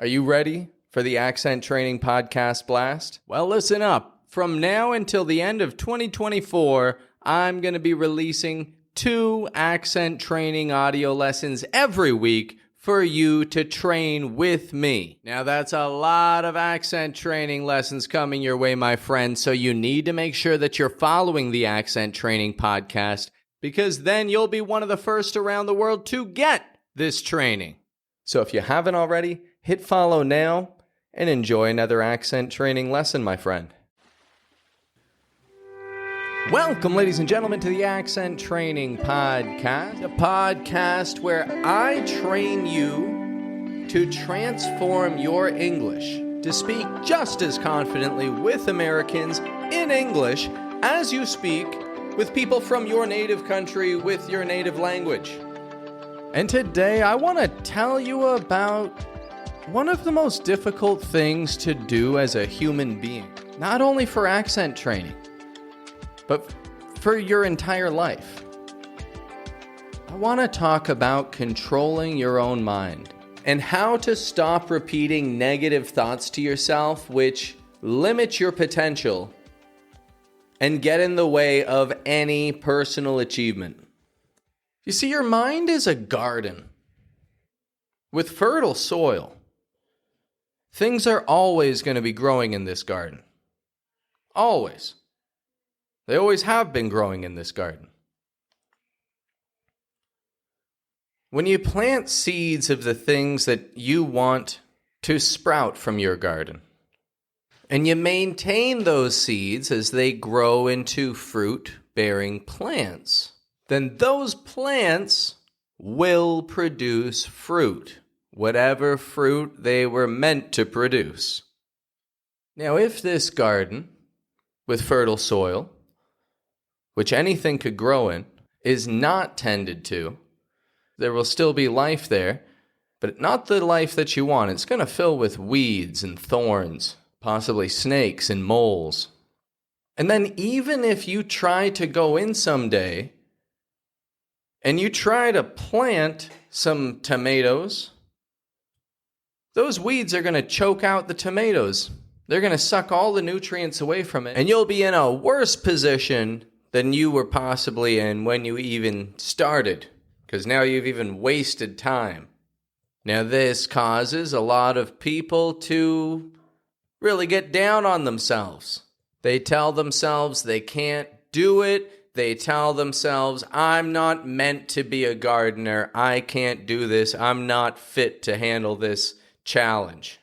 Are you ready for the Accent Training Podcast Blast? Well, listen up. From now until the end of 2024, I'm going to be releasing 2 accent training audio lessons every week for you to train with me. Now, that's a lot of accent training lessons coming your way, my friend, so you need to make sure that you're following the Accent Training Podcast, because then you'll be one of the first around the world to get this training. So if you haven't already, hit follow now and enjoy another accent training lesson, my friend. Welcome, ladies and gentlemen, to the Accent Training Podcast, a podcast where I train you to transform your English to speak just as confidently with Americans in English as you speak with people from your native country with your native language. And today I want to tell you about one of the most difficult things to do as a human being, not only for accent training, but for your entire life. I want to talk about controlling your own mind and how to stop repeating negative thoughts to yourself, which limit your potential and get in the way of any personal achievement. You see, your mind is a garden with fertile soil. Things are always going to be growing in this garden. Always. They always have been growing in this garden. When you plant seeds of the things that you want to sprout from your garden, and you maintain those seeds as they grow into fruit-bearing plants, then those plants will produce fruit, whatever fruit they were meant to produce. Now, if this garden with fertile soil, which anything could grow in, is not tended to, there will still be life there, but not the life that you want. It's going to fill with weeds and thorns, possibly snakes and moles. And then even if you try to go in someday and you try to plant some tomatoes, those weeds are going to choke out the tomatoes. They're going to suck all the nutrients away from it, and you'll be in a worse position than you were possibly in when you even started, because now you've even wasted time. Now, this causes a lot of people to really get down on themselves. They tell themselves they can't do it. They tell themselves, I'm not meant to be a gardener. I can't do this. I'm not fit to handle this challenge.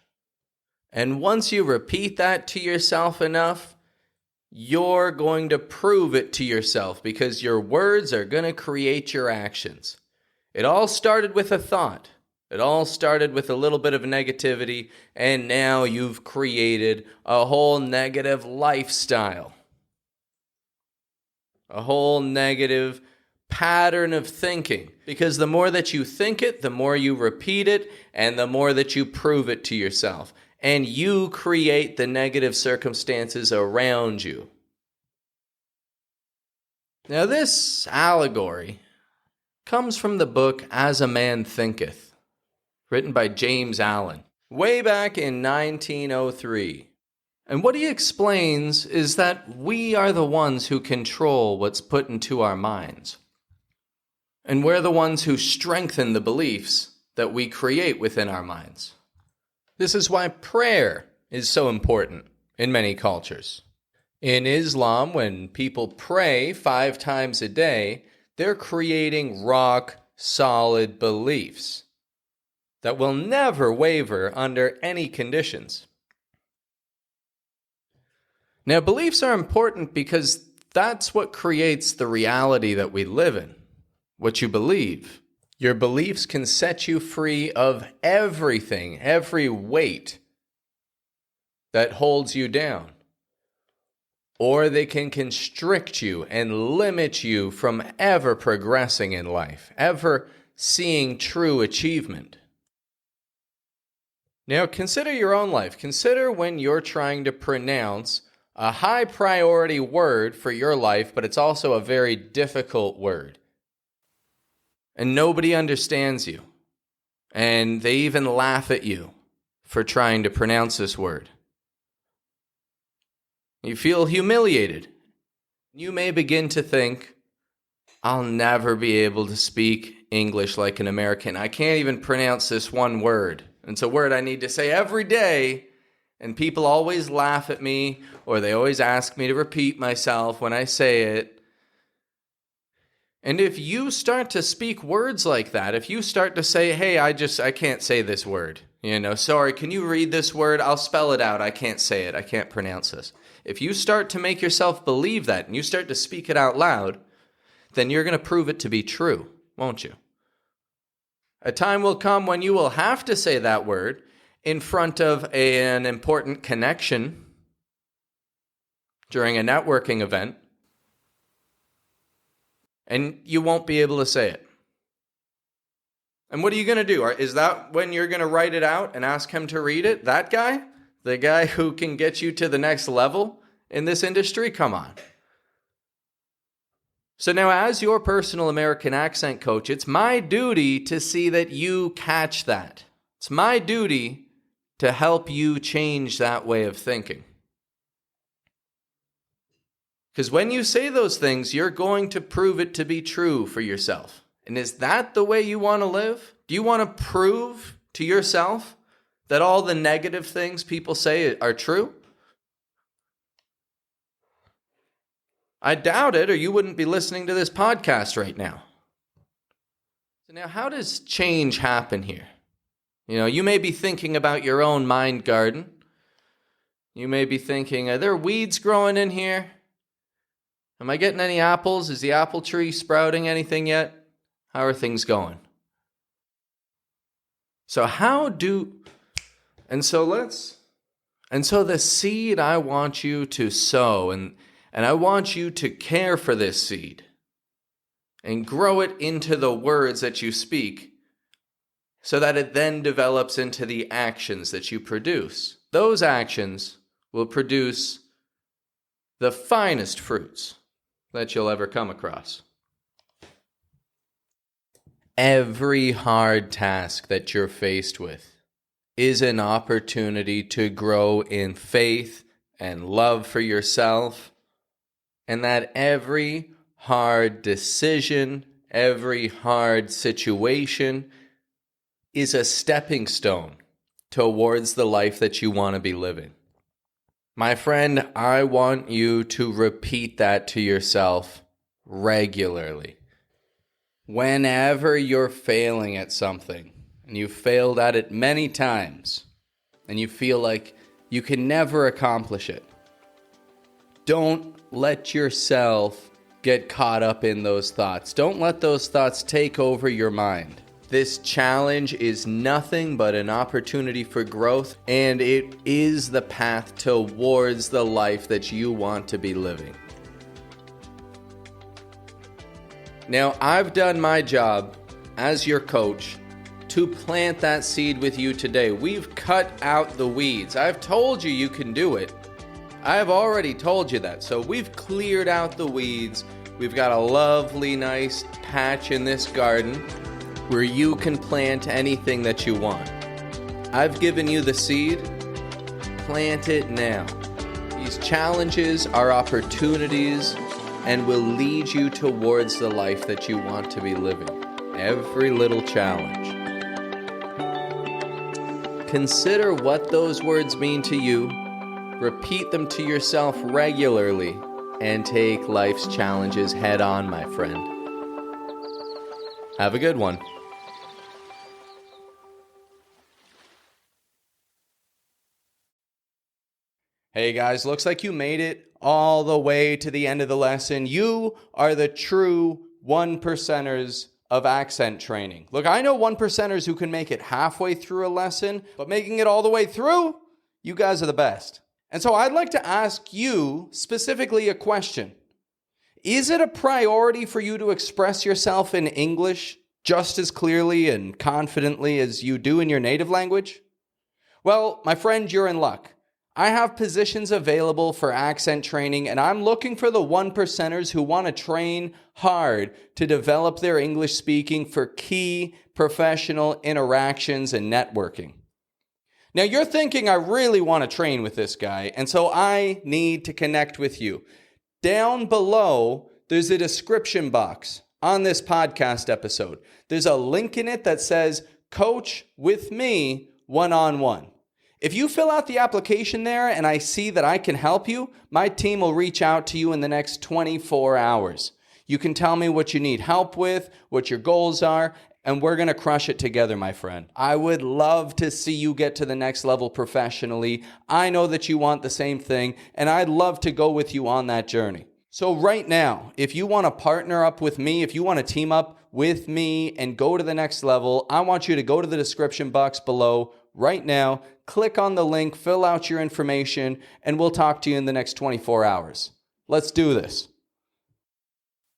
And once you repeat that to yourself enough, you're going to prove it to yourself, because your words are going to create your actions. It all started with a thought. It all started with a little bit of negativity, and now you've created a whole negative lifestyle. A whole negative pattern of thinking. Because the more that you think it, the more you repeat it, and the more that you prove it to yourself. And you create the negative circumstances around you. Now, this allegory comes from the book As a Man Thinketh, written by James Allen, way back in 1903. And what he explains is that we are the ones who control what's put into our minds. And we're the ones who strengthen the beliefs that we create within our minds. This is why prayer is so important in many cultures. In Islam, when people pray 5 times a day, they're creating rock-solid beliefs that will never waver under any conditions. Now, beliefs are important because that's what creates the reality that we live in, what you believe. Your beliefs can set you free of everything, every weight that holds you down. Or they can constrict you and limit you from ever progressing in life, ever seeing true achievement. Now, consider your own life. Consider when you're trying to pronounce a high priority word for your life, but it's also a very difficult word. And nobody understands you. And they even laugh at you for trying to pronounce this word. You feel humiliated. You may begin to think, I'll never be able to speak English like an American. I can't even pronounce this one word. It's a word I need to say every day, and people always laugh at me, or they always ask me to repeat myself when I say it. And if you start to speak words like that, if you start to say, hey, I can't say this word, sorry, can you read this word? I'll spell it out. I can't say it. I can't pronounce this. If you start to make yourself believe that and you start to speak it out loud, then you're going to prove it to be true, won't you? A time will come when you will have to say that word in front of an important connection during a networking event, and you won't be able to say it. And what are you going to do? Is that when you're going to write it out and ask him to read it? That guy? The guy who can get you to the next level in this industry? Come on. So now, as your personal American accent coach, it's my duty to see that you catch that. It's my duty to help you change that way of thinking. Because when you say those things, you're going to prove it to be true for yourself. And is that the way you want to live? Do you want to prove to yourself that all the negative things people say are true? I doubt it, or you wouldn't be listening to this podcast right now. So now, how does change happen here? You may be thinking about your own mind garden. You may be thinking, are there weeds growing in here? Am I getting any apples? Is the apple tree sprouting anything yet? How are things going? So the seed I want you to sow, and I want you to care for this seed and grow it into the words that you speak so that it then develops into the actions that you produce. Those actions will produce the finest fruits that you'll ever come across. Every hard task that you're faced with is an opportunity to grow in faith and love for yourself, and that every hard decision, every hard situation is a stepping stone towards the life that you want to be living. My friend, I want you to repeat that to yourself regularly. Whenever you're failing at something, and you've failed at it many times, and you feel like you can never accomplish it, don't let yourself get caught up in those thoughts. Don't let those thoughts take over your mind. This challenge is nothing but an opportunity for growth, and it is the path towards the life that you want to be living. Now, I've done my job as your coach to plant that seed with you today. We've cut out the weeds. I've told you you can do it. I've already told you that. So we've cleared out the weeds. We've got a lovely, nice patch in this garden where you can plant anything that you want. I've given you the seed. Plant it now. These challenges are opportunities and will lead you towards the life that you want to be living. Every little challenge. Consider what those words mean to you. Repeat them to yourself regularly and take life's challenges head on, my friend. Have a good one. Hey guys, looks like you made it all the way to the end of the lesson. You are the true 1%ers of accent training. Look, I know 1%ers who can make it halfway through a lesson, but making it all the way through, you guys are the best. And so I'd like to ask you specifically a question. Is it a priority for you to express yourself in English just as clearly and confidently as you do in your native language? Well, my friend, you're in luck. I have positions available for accent training, and I'm looking for the 1%ers who want to train hard to develop their English speaking for key professional interactions and networking. Now you're thinking, I really want to train with this guy, and so I need to connect with you. Down below, there's a description box on this podcast episode. There's a link in it that says, Coach with me one-on-one. If you fill out the application there and I see that I can help you, my team will reach out to you in the next 24 hours. You can tell me what you need help with, what your goals are, and we're going to crush it together, my friend. I would love to see you get to the next level professionally. I know that you want the same thing, and I'd love to go with you on that journey. So right now, if you want to partner up with me, if you want to team up with me and go to the next level, I want you to go to the description box below right now, click on the link, fill out your information, and we'll talk to you in the next 24 hours. Let's do this.